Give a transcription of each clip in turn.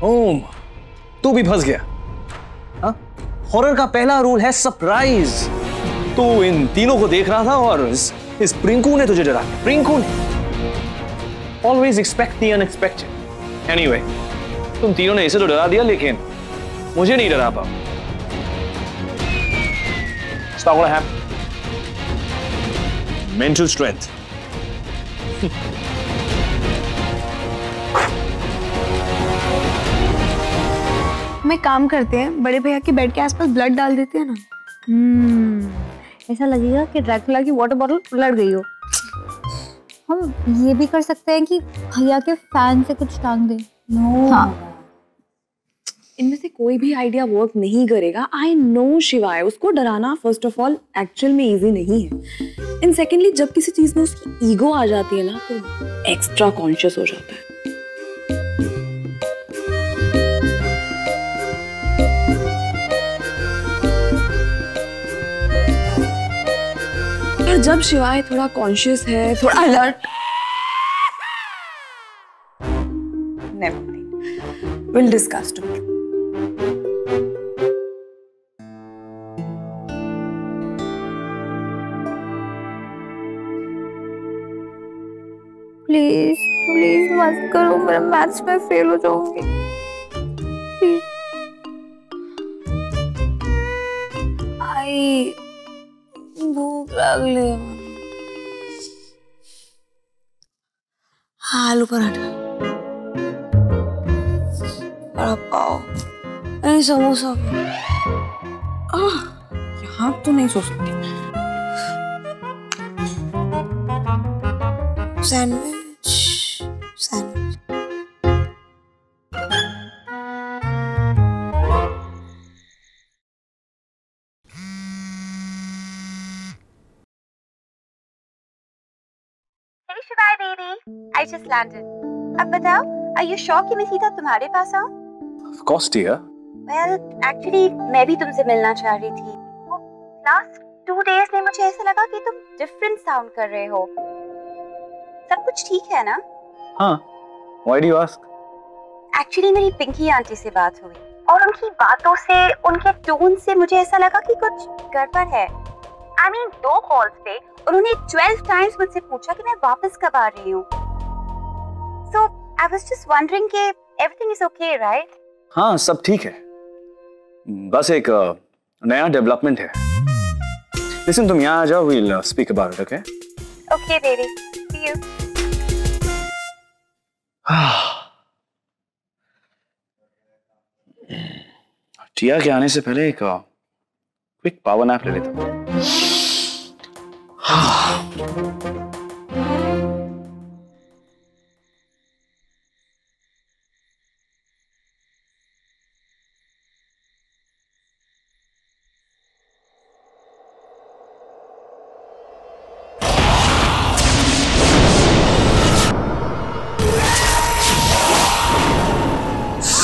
ओम, तू भी फंस गया। हाँ? हॉरर का पहला रूल है सरप्राइज। तू इन तीनों को देख रहा था और इस प्रिंकू ने तुझे डरा। प्रिंकू ने। Always expect the unexpected. Anyway, तुम तीनों ने इसे तो डरा दिया, लेकिन मुझे नहीं डरा पाओ। It's not gonna happen. Mental strength. हम एक काम करते हैं, बड़े भैया के बेड के आसपास ब्लड डाल देते हैं ना। ऐसा लगेगा कि ड्रैकुला की वाटर बॉटल उलट गई हो। हम ये भी कर सकते हैं कि भैया के फैन से कुछ टांग दें। हाँ, इनमें से कोई भी आइडिया वर्क नहीं करेगा। आई नो शिवाय, उसको डराना फर्स्ट ऑफ ऑल एक्चुअल में इजी नहीं है। एंड सेकेंडली, जब किसी चीज में उसकी ईगो आ जाती है ना, तो एक्स्ट्रा कॉन्शियस हो जाता है। और जब शिवाय थोड़ा कॉन्शियस है, थोड़ा alert, never mind, will discuss together. Please please मत करो, मेरा मैथ्स में फेल हो जाऊंगी। प्लीज। आई भूख लगी। आलू पराठा, बड़ा पाव, समोसा। यहाँ तो नहीं सो सकती। Sandwich, sandwich. Hey शिवाय बेबी, I just landed. अब बताओ, are you sure कि मैं सीधा तुम्हारे पास आऊँ? Of course, dear. Well, actually मैं भी तुमसे मिलना चाह रही थी। Last 2 days में मुझे ऐसा लगा कि तुम different sound कर रहे हो। सब कुछ ठीक है ना? हाँ, why do you ask? Actually मेरी पिंकी आंटी से बात हुई और उनकी बातों से, उनके टोन से मुझे ऐसा लगा कि कुछ गड़बड़ है। I mean 2 कॉल्स पे उन्होंने 12 टाइम्स मुझसे पूछा कि मैं वापस कब आ रही हूँ। So I was just wondering कि everything is okay, right? हाँ, सब ठीक है। बस एक नया डेवलपमेंट है। Listen, तुम यहाँ आ जाओ, we'll speak about it, okay? Okay, baby. See you. टिया के आने से पहले एक क्विक पावर नैप ले लेता हूँ।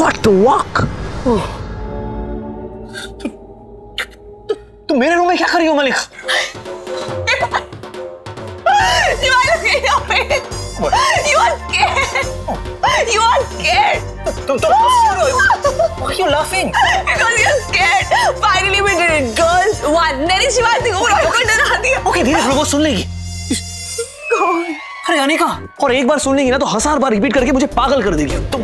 What the walk? तुम मेरे रूम में क्या कर रही हो Malik? You are scared. You are scared. तुम Why are you laughing? Because you're scared. Finally we did it, girls. One. मेरी शिवाय को डरा दिया. Okay, धीरे वो सुन लेगी। अरे अनिका, और एक बार सुन लेगी ना तो 1000 बार रिपीट करके मुझे पागल कर देगी। तुम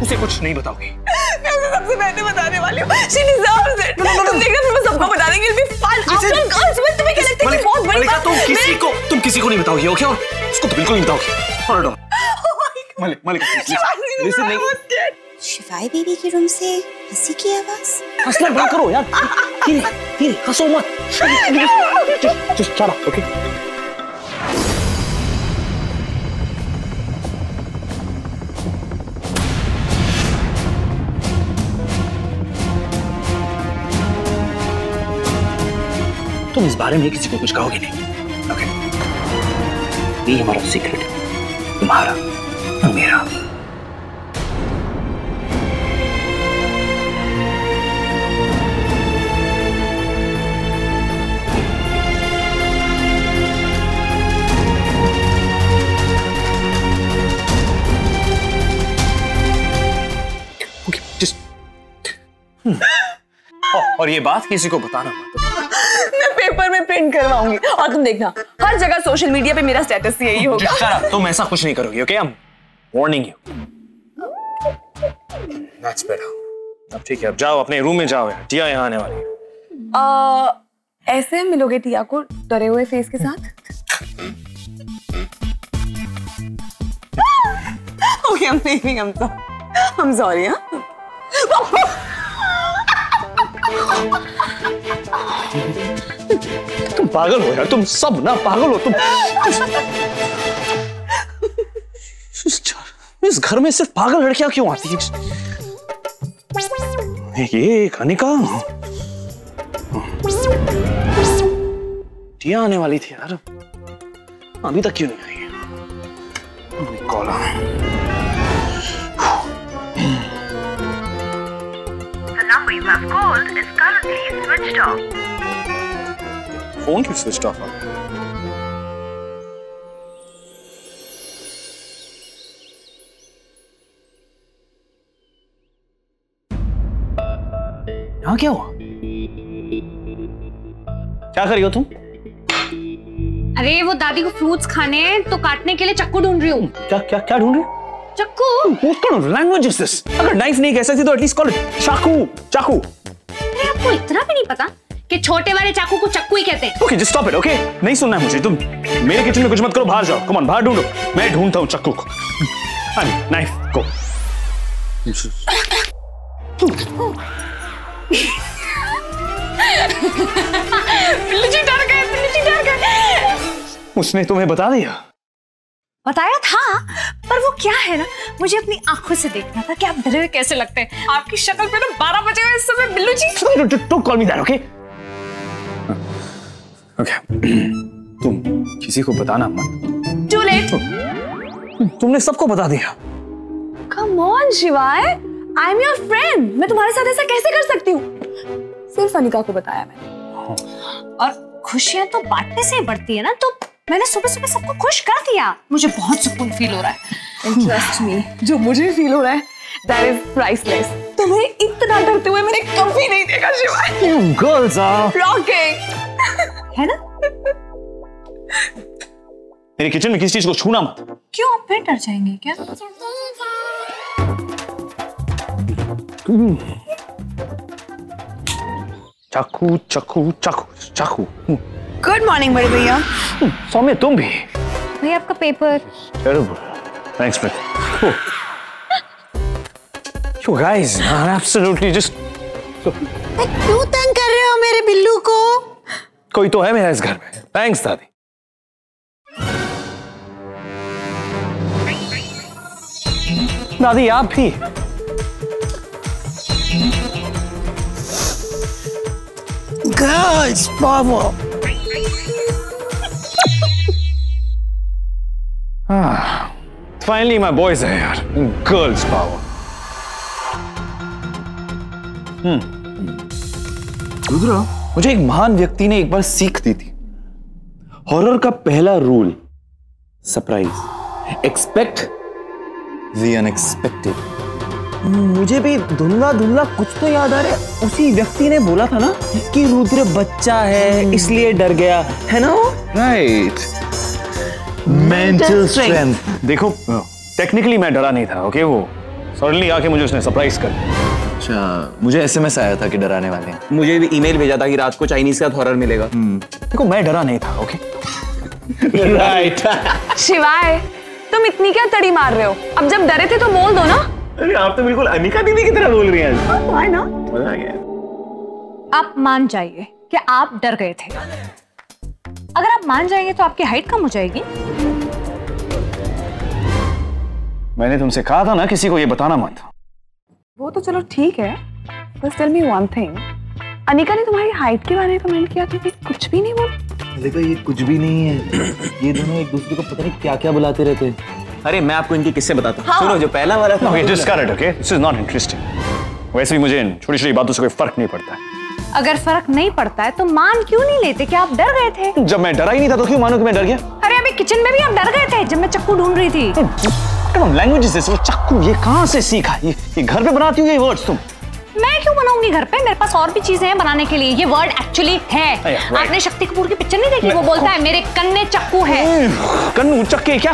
उसे कुछ नहीं बताओगी। मैं उसे सबसे पहले बताने वाली हूँ। She deserves it. तुम देखना, फिर मैं सबको बता देंगी। It'll be fun. After girls, तुम्हें क्या लगता है कि बहुत बड़ी बात? तुम किसी को नहीं बताओगी, ओके? और उसको तो बिल्कुल नहीं बताओगी। Hold on. मलिक, listen नहीं। शिवाय बेबी के रूम से हंसी की आवाज। हंसना बंद करो यार। धीरे, हंसो मत। Just shut up, okay? तुम इस बारे में किसी को कुछ कहोगे नहीं, ओके? ये हमारा सीक्रेट है, तुम्हारा और मेरा। और ये बात किसी को बताना मत। मैं पेपर में प्रिंट करवाऊंगी और तुम देखना हर जगह सोशल मीडिया पे मेरा स्टेटस यही होगा। तुम ऐसा कुछ नहीं करोगी, okay? I am warning you. That's better. अब ठीक है, अब जाओ अपने रूम में जाओ यार, टिया यहाँ आने वाली है। ऐसे मिलोगे टिया को डरे हुए फेस के साथ? ओके, I'm sorry, हाँ? तुम पागल हो यार, तुम सब ना पागल हो तुम। इस घर में सिर्फ पागल लड़कियां क्यों आती हैं? ये अनिका टिया आने वाली थी यार, अभी तक क्यों नहीं आई? कॉल फोन क्यों स्विच ऑफ? यहाँ क्या हुआ? क्या कर रही हो तुम? अरे वो दादी को फ्रूट्स खाने हैं तो काटने के लिए चाकू ढूंढ रही हूँ। क्या क्या क्या ढूंढ रही हो? चाकू। What kind of language is this? अगर नाइफ नहीं कह सकती तो एटलीस्ट कॉल इट चाकू। चाकू। अरे आपको इतना भी नहीं पता कि छोटे वाले चाकू को चाकू ही कहते हैं? Okay, just stop it, okay? नहीं सुनना है मुझे। तुम मेरे किचन में कुछ मत करो, बाहर जाओ। Come on, बाहर ढूंढो। मैं ढूंढता हूँ चाकू को। नाइफ को। बिल्लू जी डर गए, बिल्लू जी डर गए। उसने तुम्हें बता दिया? बताया था, पर वो क्या है ना, मुझे अपनी आंखों से देखना था कि आप डरे हुए कैसे लगते हैं। आपकी शक्ल पे तो 12 बजे हुए इस समय बिल्लू जी। Don't call me that, okay? Okay. तुम किसी को बताना मत। Too late. तुमने सबको बता दिया। Come on शिवाय, I'm your friend. मैं तुम्हारे साथ ऐसा कैसे कर सकती हूँ? सिर्फ अनिका को बताया मैंने। और खुशियां तो बांटने से ही बढ़ती है ना, तो मैंने सुबह सुबह सबको खुश कर दिया। मुझे बहुत सुकून फील हो रहा है। Trust me, जो मुझे फील हो रहा है that is priceless. तुम्हें इतना डरते हुए मैंने कभी नहीं देखा शिवाय। You girls are Rocking. है ना? मेरे किचन में किसी चीज को छूना मत। क्यों, आप फिर डर जाएंगे क्या? चाकू चाकू चाकू चाकू। Good morning बड़े भैया। सौम्य तुम भी। भैया आपका paper. Thanks, Smith. You guys are absolutely just. क्यों तंग कर रहे हो मेरे बिल्लू को? कोई तो है मेरा इस घर में। Thanks दादी। दादी आप भी। Girls power. Finally my boys are here. Girls power. Rudra, मुझे एक महान व्यक्ति ने एक बार सीख दी थी। हॉरर का पहला rule surprise. Expect the unexpected. मुझे भी धुंधला धुंधला कुछ तो याद आ रहा है। उसी व्यक्ति ने बोला था ना कि रुद्र बच्चा है इसलिए डर गया, है ना? राइट। Mental strength. देखो टेक्निकली मैं डरा नहीं था, ओके? वो सडनली आके मुझे उसने सरप्राइज कर दिया। अच्छा, मुझे एसएमएस आया था कि डराने वाले हैं। मुझे भी ईमेल भेजा था कि रात को चाइनीज का हॉरर मिलेगा। देखो मैं डरा नहीं था, ओके? राइट। शिवाय, तुम इतनी क्या तड़ी मार रहे हो? अब जब डरे थे तो बोल दो ना। अरे आप तो बिल्कुल अनिका दीदी की तरह बोल रही हैं। Why not? मजा आ गया। आप मान जाइए कि आप डर गए थे। अगर आप मान जाएंगे तो आपकी हाइट कम हो जाएगी। मैंने तुमसे कहा था ना किसी को ये बताना मत। वो तो चलो ठीक है, बस tell me one thing. Anika ने तुम्हारी हाइट के बारे में कमेंट किया था कि कुछ भी नहीं बोला। देखो ये कुछ भी नहीं है। ये दोनों एक दूसरे को पता नहीं क्या क्या बुलाते रहते हैं। अरे मैं आपको इनके किस्से बताता हूँ। हाँ। सुनो, जो पहला वाला था। Okay, discard it, okay? This is not interesting. वैसे भी मुझे इन छोटी-छोटी बातों से कोई फर्क नहीं पड़ता है। अगर फर्क नहीं पड़ता है तो मान क्यों नहीं लेते कि आप डर गए थे? जब मैं डरा ही नहीं था तो क्यों मानो कि मैं डर गया? अरे अभी किचन में भी आप डर गए थे जब मैं चाकू ढूंढ रही थी। Language is this? वो चाकू ये कहाँ से सीखा? ये घर पे बनाती हो ये वर्ड्स तुम? मैं क्यों बनाऊंगी घर पे? मेरे पास और भी चीजें हैं बनाने के लिए। ये वर्ड एक्चुअली है। right. आपने शक्ति कपूर की पिक्चर नहीं देखी? वो बोलता है मेरे कन्ने चक्कू है। कन्नू चक्के क्या?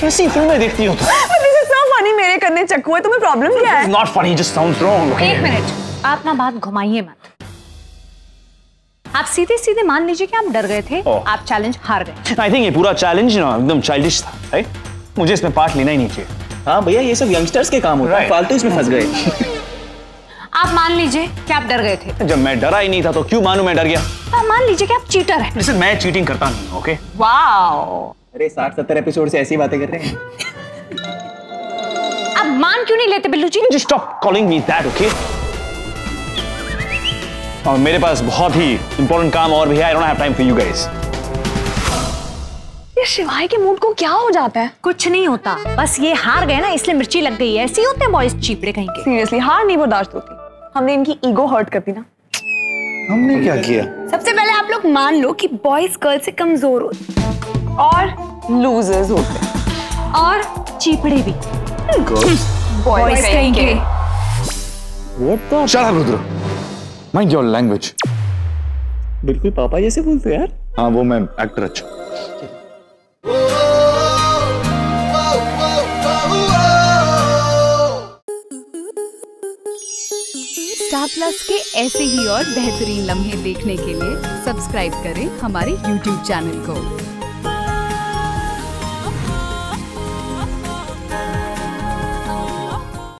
कैसी फिल्में देखती हो तुम? This is so funny, मेरे करने चक्कू है, तुम्हें प्रॉब्लम क्या है? It's not funny, just sounds wrong. Okay? एक मिनट, आप ना बात घुमाइए मत। आप सीधे सीधे मान लीजिए कि आप डर गए थे। आप चैलेंज हार गए। I think ये पूरा चैलेंज ना एकदम चाइल्डिश था, right? मुझे इसमें पार्ट लेना ही नहीं चाहिए। हाँ भैया, ये सब यंगस्टर्स के काम होता है, फालतू इसमें फंस गए। आप मान लीजिए कि आप डर गए थे। जब मैं डरा ही नहीं था तो क्यों मानूं मैं डर गया? तो आप मान लीजिए कि आप चीटर हैं। Listen, मैं चीटिंग करता नहीं, ओके? वाओ, अरे 60-70 एपिसोड से ऐसी बातें कर रहे हैं। आप मान क्यों नहीं लेते बिल्लू जी? Just stop calling me that, okay? और मेरे पास बहुत ही इंपॉर्टेंट काम और भी है। I don't have time for you guys. ये शिवाय के मूड को क्या हो जाता है? कुछ नहीं होता, बस ये हार गए ना इसलिए मिर्ची लग गई है। ऐसे ही होते हैं बॉयज, चीपड़े कहीं के। सीरियसली हार नहीं बर्दाश्त होती। हमने इनकी ईगो हर्ट कर दी ना। हमने क्या किया? सबसे पहले आप लोग मान लो कि बॉयज गर्ल से कमजोर होते और लूजर्स होते और चीपड़े भी। बॉयज कहीं के। Shut up, Rudra. Mind your language. बिल्कुल पापा जैसे बोलते हो यार। हाँ, वो मैं एक्टर अच्छा। स्टार प्लस के ऐसे ही और बेहतरीन लम्हे देखने के लिए सब्सक्राइब करें हमारे YouTube चैनल को।